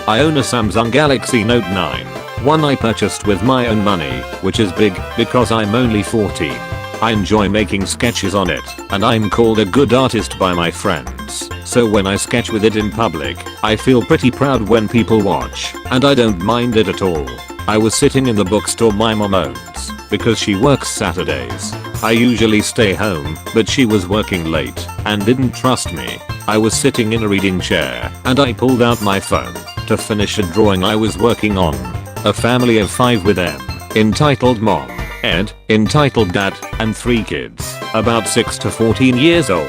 I own a Samsung Galaxy Note 9. One I purchased with my own money, which is big because I'm only 14. I enjoy making sketches on it, and I'm called a good artist by my friends. So when I sketch with it in public, I feel pretty proud when people watch, and I don't mind it at all. I was sitting in the bookstore my mom owns, because she works Saturdays. I usually stay home, but she was working late, and didn't trust me. I was sitting in a reading chair, and I pulled out my phone to finish a drawing I was working on. A family of 5 with M, entitled Mom, Ed, entitled Dad, and 3 kids, about 6 to 14 years old.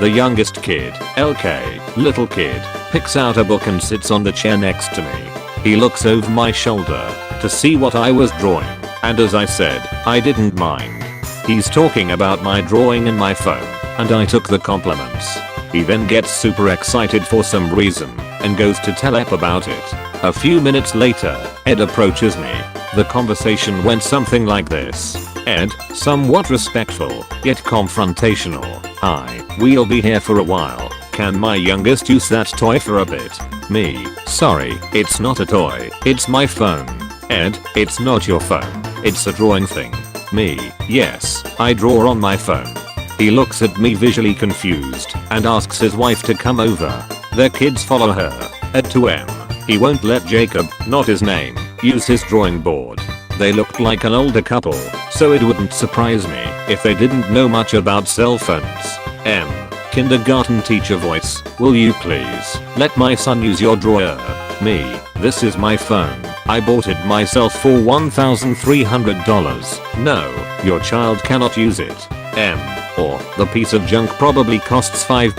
The youngest kid, LK, little kid, picks out a book and sits on the chair next to me. He looks over my shoulder to see what I was drawing, and as I said, I didn't mind. He's talking about my drawing in my phone, and I took the compliments. He then gets super excited for some reason, and goes to tell Ed about it. A few minutes later, Ed approaches me. The conversation went something like this. Ed, somewhat respectful, yet confrontational. Hi, we'll be here for a while. Can my youngest use that toy for a bit? Me, sorry, it's not a toy, it's my phone. Ed, it's not your phone, it's a drawing thing. Me, yes, I draw on my phone. He looks at me visually confused and asks his wife to come over. Their kids follow her. Ed to M. He won't let Jacob, not his name, use his drawing board. They looked like an older couple, so it wouldn't surprise me if they didn't know much about cell phones. M. Kindergarten teacher voice, will you please let my son use your drawer? Me, this is my phone. I bought it myself for $1,300. No, your child cannot use it. M. Or, the piece of junk probably costs $5.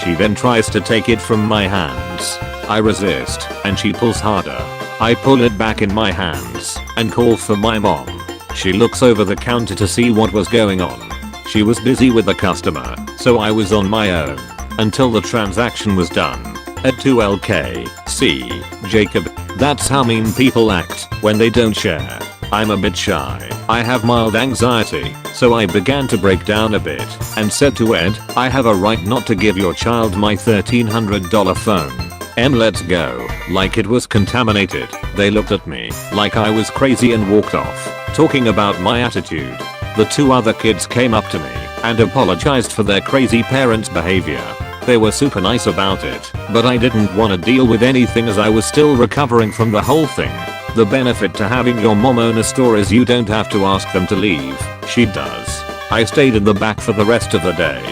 She then tries to take it from my hands. I resist, and she pulls harder. I pull it back in my hands, and call for my mom. She looks over the counter to see what was going on. She was busy with the customer, so I was on my own, until the transaction was done. Ed to LK, see, Jacob, that's how mean people act when they don't share. I'm a bit shy. I have mild anxiety, so I began to break down a bit and said to Ed, I have a right not to give your child my $1,300 phone. M, let's go, like it was contaminated. They looked at me like I was crazy and walked off, talking about my attitude. The 2 other kids came up to me and apologized for their crazy parents' behavior. They were super nice about it, but I didn't want to deal with anything as I was still recovering from the whole thing. The benefit to having your mom own a store is you don't have to ask them to leave, she does. I stayed in the back for the rest of the day.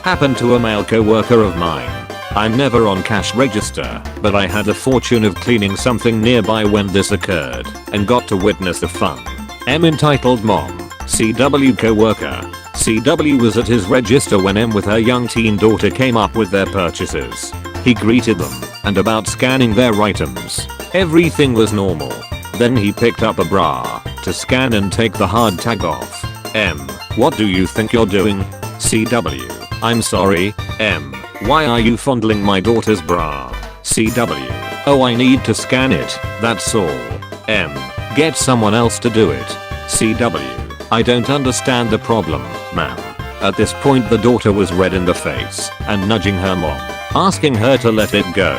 Happened to a male co-worker of mine. I'm never on cash register, but I had the fortune of cleaning something nearby when this occurred, and got to witness the fun. M, entitled Mom, CW co-worker. CW was at his register when M with her young teen daughter came up with their purchases. He greeted them, and about scanning their items. Everything was normal. Then he picked up a bra to scan and take the hard tag off. M, what do you think you're doing? CW, I'm sorry, M, why are you fondling my daughter's bra? CW, oh, I need to scan it, that's all. M, get someone else to do it. CW, I don't understand the problem, ma'am. At this point the daughter was red in the face and nudging her mom, asking her to let it go.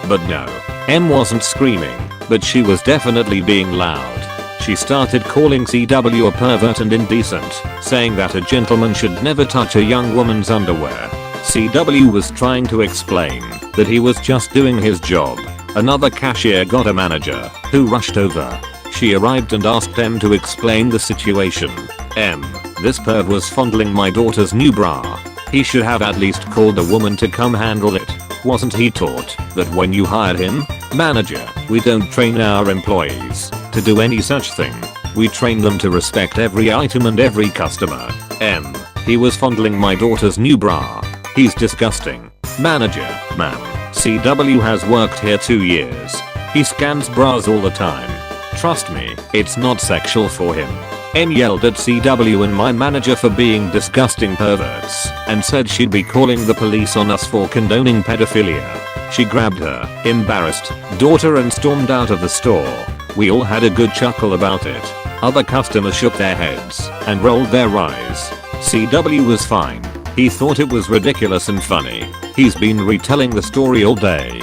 But no, M wasn't screaming, but she was definitely being loud. She started calling CW a pervert and indecent, saying that a gentleman should never touch a young woman's underwear. CW was trying to explain that he was just doing his job. Another cashier got a manager, who rushed over. She arrived and asked M to explain the situation. M, this perv was fondling my daughter's new bra. He should have at least called a woman to come handle it. Wasn't he taught that when you hire him? Manager, we don't train our employees to do any such thing. We train them to respect every item and every customer. M, he was fondling my daughter's new bra. He's disgusting. Manager, ma'am, CW has worked here 2 years. He scans bras all the time. Trust me, it's not sexual for him. M yelled at CW and my manager for being disgusting perverts and said she'd be calling the police on us for condoning pedophilia. She grabbed her embarrassed daughter and stormed out of the store. We all had a good chuckle about it. Other customers shook their heads and rolled their eyes. CW was fine. He thought it was ridiculous and funny. He's been retelling the story all day.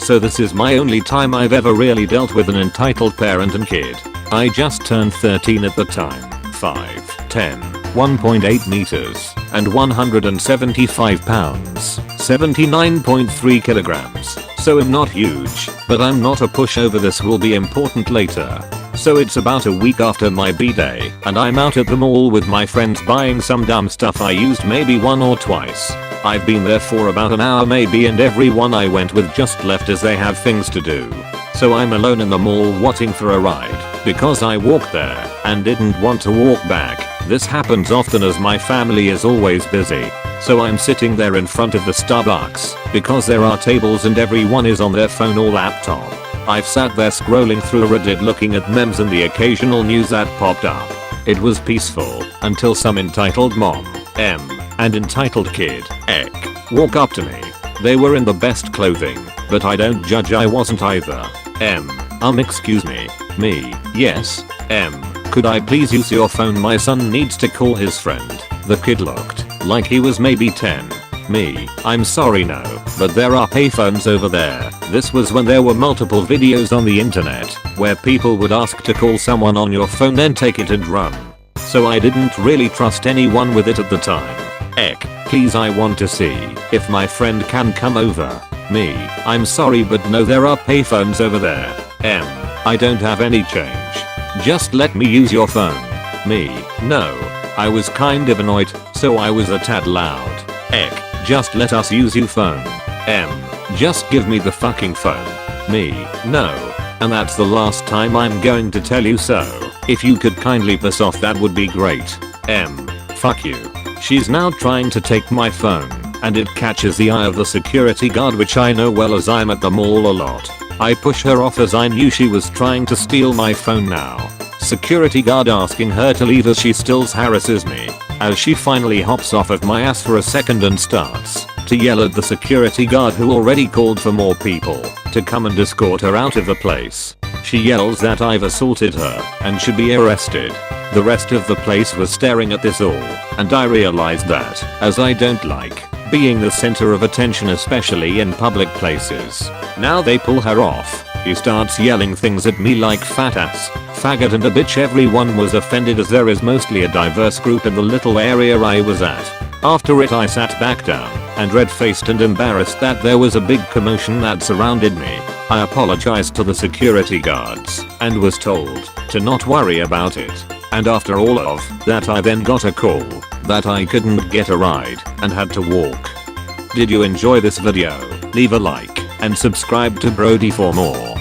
So this is my only time I've ever really dealt with an entitled parent and kid. I just turned 13 at the time. 5, 10, 1.8 meters, and 175 pounds, 79.3 kilograms. So I'm not huge, but I'm not a pushover. This will be important later. So it's about a week after my B-day, and I'm out at the mall with my friends buying some dumb stuff I used maybe one or twice. I've been there for about an hour maybe, and everyone I went with just left as they have things to do. So I'm alone in the mall waiting for a ride, because I walked there and didn't want to walk back. This happens often as my family is always busy. So I'm sitting there in front of the Starbucks, because there are tables and everyone is on their phone or laptop. I've sat there scrolling through Reddit looking at memes and the occasional news that popped up. It was peaceful until some entitled mom, M, and entitled kid, Ek, walk up to me. They were in the best clothing, but I don't judge, I wasn't either. M, excuse me. Me, yes. M, could I please use your phone? My son needs to call his friend. The kid looked like he was maybe 10. Me, I'm sorry no, but there are payphones over there. This was when there were multiple videos on the internet where people would ask to call someone on your phone then take it and run. So I didn't really trust anyone with it at the time. Ek, please, I want to see if my friend can come over. Me, I'm sorry but no, there are payphones over there. M, I don't have any change. Just let me use your phone. Me, no. I was kind of annoyed, so I was a tad loud. Ek, just let us use your phone. M, just give me the fucking phone. Me, no. And that's the last time I'm going to tell you so. If you could kindly piss off, that would be great. M, fuck you. She's now trying to take my phone, and it catches the eye of the security guard, which I know well as I'm at the mall a lot. I push her off as I knew she was trying to steal my phone now. Security guard asking her to leave as she still harasses me. As she finally hops off of my ass for a second and starts to yell at the security guard, who already called for more people to come and escort her out of the place. She yells that I've assaulted her and should be arrested. The rest of the place was staring at this all, and I realized that, as I don't like being the center of attention, especially in public places. Now they pull her off. He starts yelling things at me like fat ass, faggot and a bitch. Everyone was offended as there is mostly a diverse group in the little area I was at. After it I sat back down and red-faced and embarrassed that there was a big commotion that surrounded me. I apologized to the security guards and was told to not worry about it. And after all of that I then got a call that I couldn't get a ride and had to walk. Did you enjoy this video? Leave a like and subscribe to Brody for more.